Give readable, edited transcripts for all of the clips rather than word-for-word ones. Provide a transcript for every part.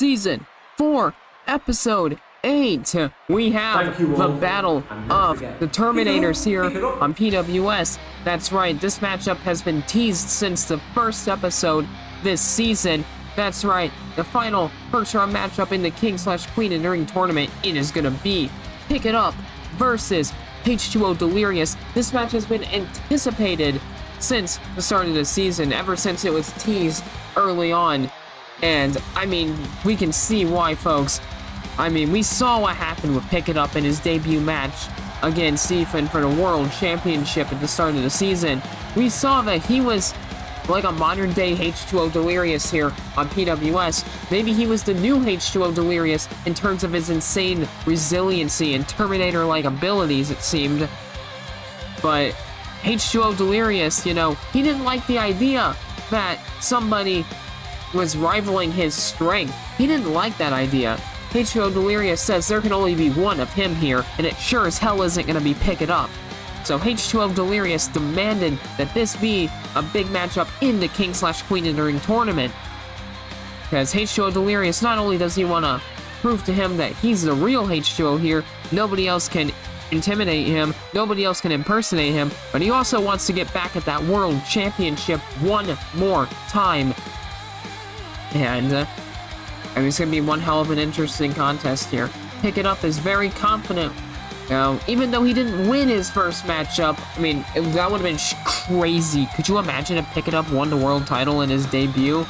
Season 4, Episode 8. We have the Battle of the Terminators here on PWS. That's right, this matchup has been teased since the first episode this season. That's right, the final first-round matchup in the King/Queen Enduring Tournament, it is going to be Pick It Up versus H20 Delirious. This match has been anticipated since the start of the season, ever since it was teased early on. And, I mean, we can see why, folks. I mean, we saw what happened with Pick It Up in his debut match against Ethan for the World Championship at the start of the season. We saw that he was like a modern-day H20 Delirious here on PWS. Maybe he was the new H20 Delirious in terms of his insane resiliency and Terminator-like abilities, it seemed. But H20 Delirious, you know, he didn't like the idea that somebody was rivaling his strength. He didn't like that idea. H20 Delirious says there can only be one of him here, and it sure as hell isn't going to be Pick It Up. So H20 Delirious demanded that this be a big matchup in the King/Queen Enduring Tournament. Because H20 Delirious, not only does he want to prove to him that he's the real H20 here, nobody else can intimidate him, nobody else can impersonate him, but he also wants to get back at that World Championship one more time. And it's going to be one hell of an interesting contest here. Pick It Up is very confident. Even though he didn't win his first matchup, I mean, that would have been crazy. Could you imagine if Pick It Up won the world title in his debut?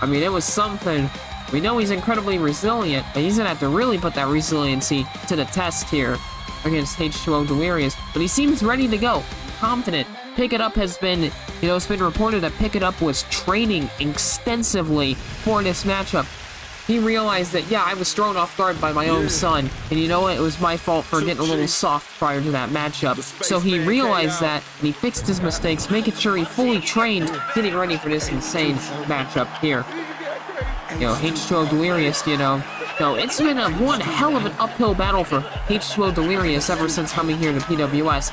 I mean, it was something. We know he's incredibly resilient, but he's going to have to really put that resiliency to the test here against H20 Delirious. But he seems ready to go, confident. Pick It Up has been, you know, it's been reported that Pick It Up was training extensively for this matchup. He realized that, yeah, I was thrown off guard by my own son, and you know what, it was my fault for getting a little soft prior to that matchup. So he realized that, and he fixed his mistakes, making sure he fully trained, getting ready for this insane matchup here. You know, H20 Delirious, you know, it's been one hell of an uphill battle for H20 Delirious ever since coming here to PWS.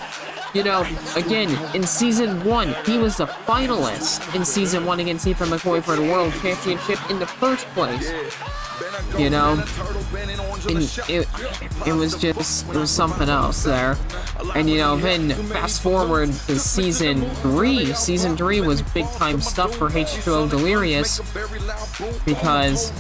You know, again, in Season 1, he was the finalist in Season 1 against Ethan McCoy for the World Championship in the first place. You know, and it was something else there. And, you know, then fast forward to Season 3. Season 3 was big-time stuff for H20 Delirious because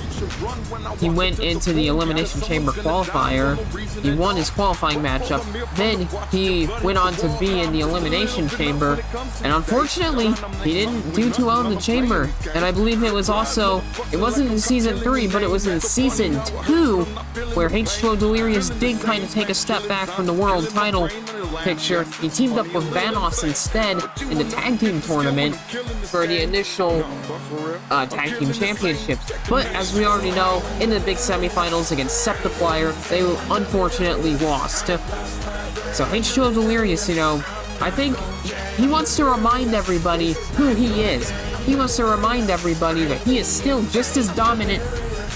he went into the Elimination Chamber qualifier. He won his qualifying matchup. Then he went on to be in the Elimination Chamber. And unfortunately, he didn't do too well in the Chamber. And I believe it wasn't in Season 3, but it was in Season 2, where H20 Delirious did kind of take a step back from the world title picture. He teamed up with Vanos instead in the tag team tournament for the initial tag team championships. But as we already know, in the big semifinals against Septiplier, they unfortunately lost. So H20 Delirious, you know, I think he wants to remind everybody who he is. He wants to remind everybody that he is still just as dominant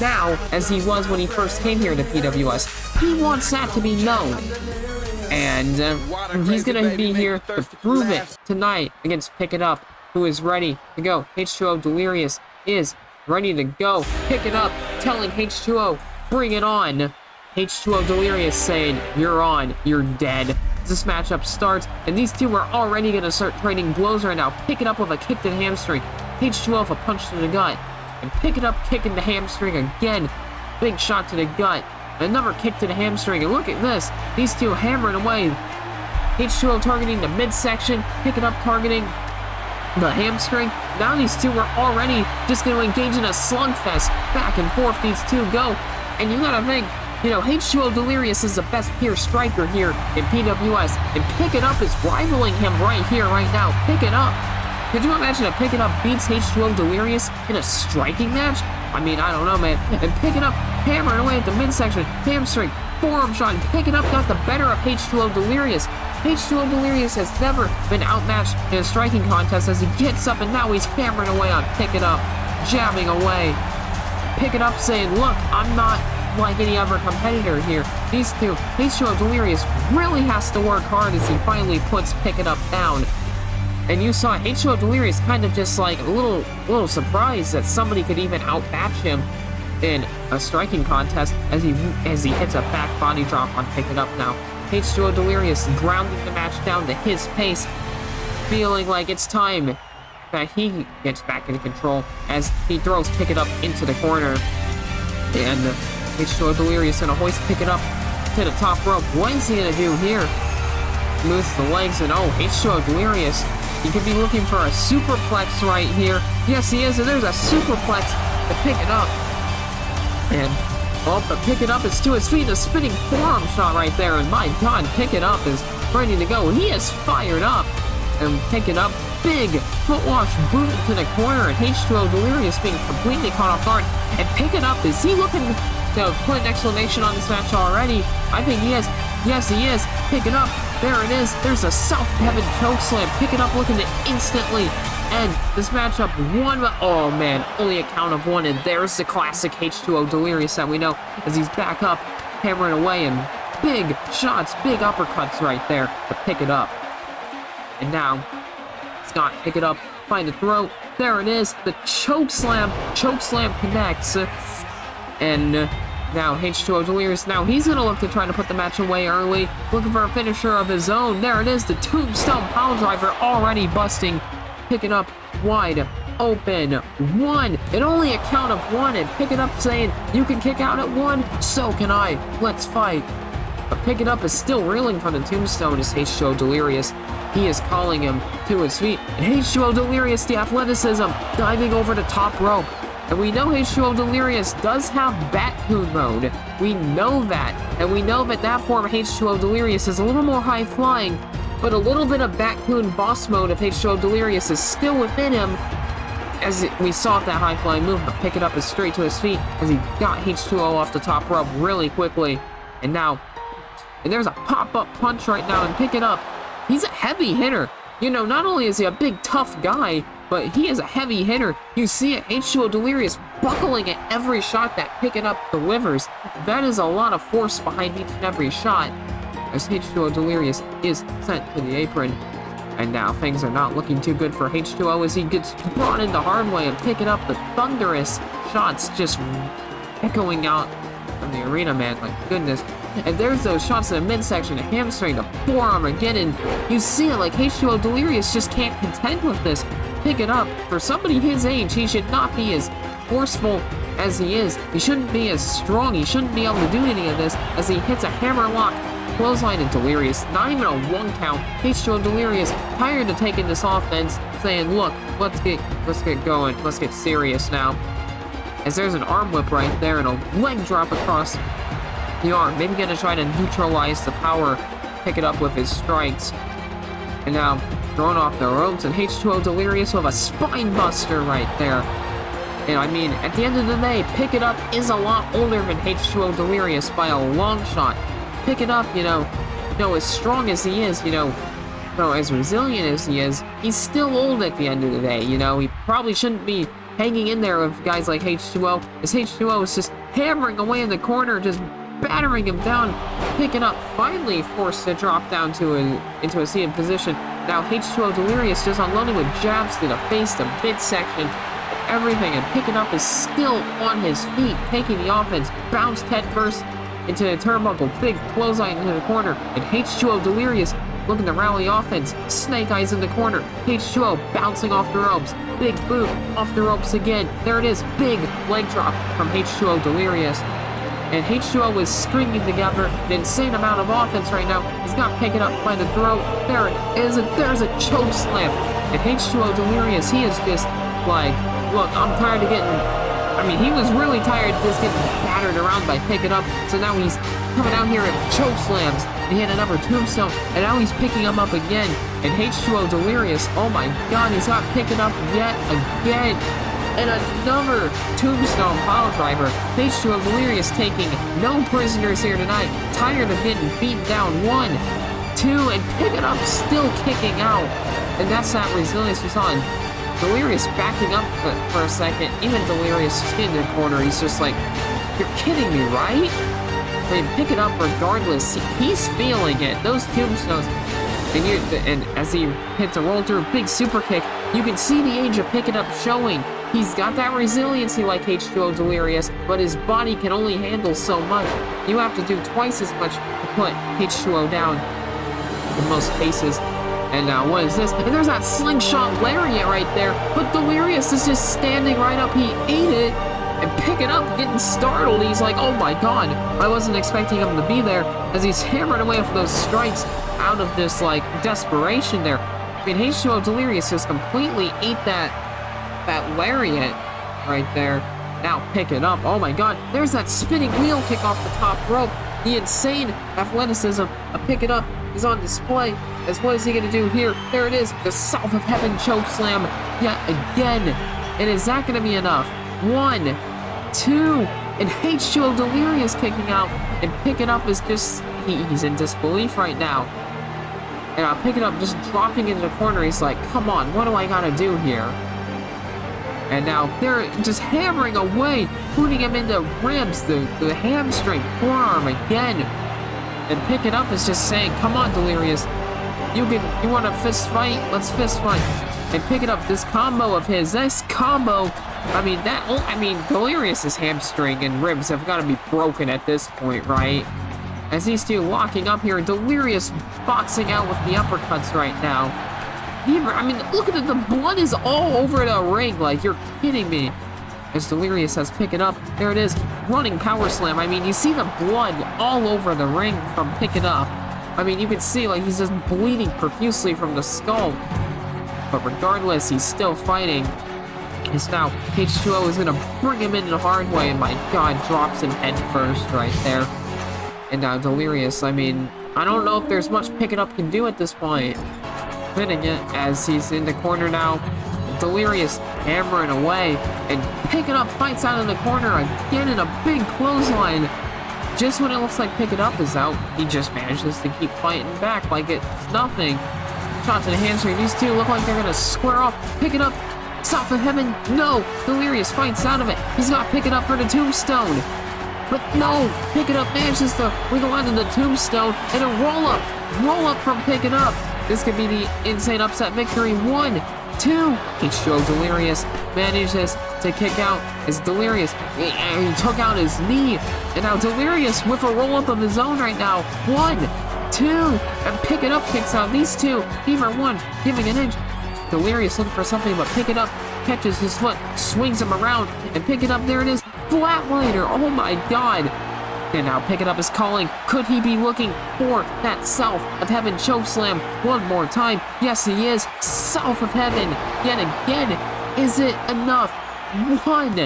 now as he was when he first came here to PWS. He wants that to be known. And he's going to be here to prove it tonight against Pick It Up, who is ready to go. H20 Delirious is ready to go. Pick It Up, telling H20, bring it on. H20 Delirious saying, you're on, you're dead. This matchup starts, and these two are already going to start trading blows right now. Pick It Up with a kick to the hamstring. H20 with a punch to the gut. And Pick It Up kicking the hamstring again. Big shot to the gut. Another kick to the hamstring. And look at this. These two hammering away. H20 targeting the midsection. Pick It Up targeting the hamstring. Now these two are already just going to engage in a slugfest. Back and forth these two go. And you gotta think, you know, H20 Delirious is the best pure striker here in PWS. And Pick It Up is rivaling him right here, right now. Pick It Up. Could you imagine if Pick It Up beats H20 Delirious in a striking match? I mean, I don't know, man. And Pick It Up hammering away at the midsection, hamstring, forearm shot, and Pick It Up got the better of H20 Delirious. H20 Delirious has never been outmatched in a striking contest as he gets up, and now he's hammering away on Pick It Up, jabbing away. Pick It Up saying, look, I'm not like any other competitor here. These two, H20 Delirious really has to work hard as he finally puts Pick It Up down. And you saw H20 Delirious kind of just like a little surprised that somebody could even outmatch him in a striking contest as he hits a back body drop on Pick It Up now. H2O Delirious grounding the match down to his pace, feeling like it's time that he gets back into control as he throws Pick It Up into the corner. And H2O Delirious gonna hoist Pick It Up to the top rope. What is he gonna do here? Moves the legs and H2O Delirious. He could be looking for a superplex right here. Yes, he is, and there's a superplex to Pick It Up. And but Pick It Up is to his feet, a spinning forearm shot right there, and my God, Pick It Up is ready to go. He is fired up, and Pick It Up, big foot wash boot to the corner, and H2O Delirious being completely caught off guard. And Pick It Up, is he looking to put an exclamation on this match already? I think he is. Yes, he is. Pick It Up. There it is. There's a South Heaven chokeslam. Pick It Up looking to instantly end this matchup. Oh man, only a count of one, and there's the classic H2O Delirious that we know as he's back up, hammering away, and big shots, big uppercuts right there to Pick It Up. And now, Scott Pick It Up, find a throw. There it is, the chokeslam. Chokeslam connects, and now H2O Delirious, now he's gonna look to try to put the match away early, looking for a finisher of his own. There it is, the tombstone pile driver already busting. Pick It Up wide open. One, and only a count of one, and Pick It Up saying, you can kick out at one, so can I. Let's fight. But Pick It Up is still reeling from the tombstone as H2O Delirious. He is calling him to his feet, and H2O Delirious, the athleticism, diving over the top rope. And we know H2O Delirious does have Batcoon mode. We know that. And we know that that form of H2O Delirious is a little more high-flying, but a little bit of Batcoon boss mode of H2O Delirious is still within him, as we saw that high-flying move, but Pick It Up is straight to his feet as he got H2O off the top rope really quickly. And now, and there's a pop-up punch right now, and Pick It Up, he's a heavy hitter. You know, not only is he a big, tough guy, but he is a heavy hitter. You see it, H2O Delirious buckling at every shot that Pick It Up delivers. That is a lot of force behind each and every shot, as H2O Delirious is sent to the apron. And now things are not looking too good for H2O as he gets brought into hard way, and Pick It Up, the thunderous shots just echoing out from the arena, man, like goodness. And there's those shots in the midsection, a hamstring, a forearm again, and you see it, like H2O Delirious just can't contend with this. Pick It Up, for somebody his age, he should not be as forceful as he is. He shouldn't be as strong. He shouldn't be able to do any of this as he hits a hammerlock clothesline and Delirious. Not even a one count. H2O Delirious tired of taking this offense, saying, look, let's get going. Let's get serious now. As there's an arm whip right there and a leg drop across the arm. Maybe gonna try to neutralize the power, Pick It Up with his strikes. And now thrown off the ropes, and H2O Delirious with a spine buster right there. And I mean, at the end of the day, Pick It Up is a lot older than H2O Delirious by a long shot. Pick It Up, you know, as strong as he is, as resilient as he is, he's still old at the end of the day, he probably shouldn't be hanging in there with guys like H2O, as H2O is just hammering away in the corner, just battering him down. Pick It Up finally forced to drop down into a seated position. Now H2O Delirious just unloading with jabs to the face, the midsection, everything, and Pick It Up is still on his feet, taking the offense, bounced head first into the turnbuckle, big clothesline into the corner, and H2O Delirious looking to rally offense, Snake Eyes in the corner, H2O bouncing off the ropes, big boot off the ropes again, there it is, big leg drop from H2O Delirious. And H2O is stringing together an insane amount of offense right now. He's got Pick It Up by the throat. There it is. There's a choke slam. And H2O Delirious, he is just like, look, I'm tired of getting... he was really tired of just getting battered around by Pick It Up. So now he's coming out here and choke slams. He had another tombstone, and now he's picking him up again. And H2O Delirious, oh my God, he's got Pick It Up yet again. And another tombstone pile driver. H2O Delirious taking no prisoners here tonight. Tired of getting beaten down. 1, 2, and Pick It Up still kicking out. And that's that resilience we saw. And Delirious backing up for a second. Even Delirious just in the corner. He's just like, you're kidding me, right? Pick It Up regardless. He's feeling it. Those tombstones. And as he hits a roll through, big super kick, you can see the age of Pick It Up showing. He's got that resiliency like H2O Delirious, but his body can only handle so much. You have to do twice as much to put H2O down in most cases. And now, what is this? And there's that slingshot lariat right there, but Delirious is just standing right up. He ate it and pick it up, getting startled. He's like, oh my god, I wasn't expecting him to be there, as he's hammering away for those strikes out of this, like, desperation there. I mean, H2O Delirious just completely ate that lariat right there. Now pick it up. Oh my god, there's that spinning wheel kick off the top rope. The insane athleticism of pick it up is on display. As what is he gonna do here? There it is, the South of Heaven choke slam yet again. And is that gonna be enough? 1, 2, and H2O Delirious kicking out, and pick it up is just, he's in disbelief right now. And I'll pick it up, just dropping into the corner. He's like, come on, what do I gotta do here? And now they're just hammering away, putting him into ribs, the hamstring, forearm again. And pick it up is just saying, come on, Delirious. You want a fist fight? Let's fist fight. And pick it up, this combo of his, Delirious's hamstring and ribs have got to be broken at this point, right? As these two locking up here, Delirious boxing out with the uppercuts right now. Look at it, the blood is all over the ring, like, you're kidding me. As Delirious has pick it up, there it is, running power slam. You see the blood all over the ring from pick it up. You can see, like, he's just bleeding profusely from the skull. But regardless, he's still fighting. As now, H2O is gonna bring him in the hard way, and my god, drops him head first right there. And now Delirious, I don't know if there's much pick it up can do at this point. Hitting it as he's in the corner now. Delirious hammering away, and pick it up fights out of the corner again in a big clothesline. Just when it looks like pick it up is out, he just manages to keep fighting back like it's nothing. Shot to the hamstring. These two look like they're gonna square off. Pick it up. South of Heaven. No. Delirious fights out of it. He's got pick it up for the tombstone. But no. Pick it up manages to wiggle onto the tombstone and a roll up. Roll up from pick it up. This could be the insane upset victory. 1, 2. H2O Delirious manages to kick out his Delirious. He took out his knee. And now Delirious with a roll up of his own right now. 1, 2. And pick it up kicks out these two. Fever 1 giving an inch. Delirious looking for something, but pick it up catches his foot, swings him around, and pick it up. There it is. Flatliner. Oh my god. And now pick it up is calling. Could he be looking for that South of Heaven chokeslam one more time? Yes, he is. South of Heaven yet again. Is it enough? 1,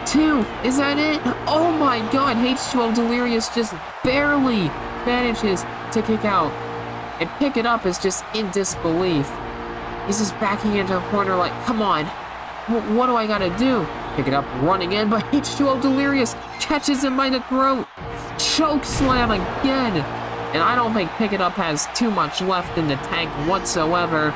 2. Is that it? Oh my god. H2O Delirious just barely manages to kick out. And pick it up is just in disbelief. He's just backing into a corner like, come on. What do I gotta do? Pick it up, running in, but H2O Delirious catches him by the throat. Choke slam again. And I don't think Pick It Up has too much left in the tank whatsoever.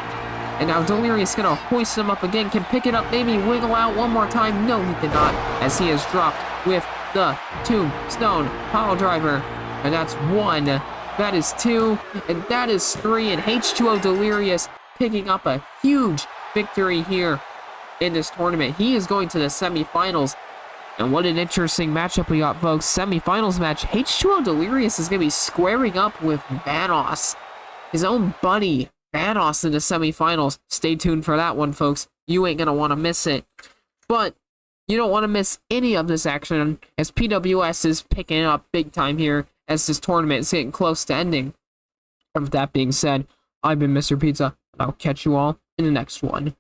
And now Delirious gonna hoist him up again. Can Pick It Up maybe wiggle out one more time? No, he cannot, as he is dropped with the tombstone pile driver. And that's 1. That is 2. And that is 3. And H2O Delirious picking up a huge victory here in this tournament. He is going to the semifinals. And what an interesting matchup we got, folks. Semifinals match. H2O Delirious is going to be squaring up with Vanos, his own buddy, Vanos, in the semifinals. Stay tuned for that one, folks. You ain't going to want to miss it. But you don't want to miss any of this action, as PWS is picking it up big time here as this tournament is getting close to ending. And with that being said, I've been Mr. Pizza, and I'll catch you all in the next one.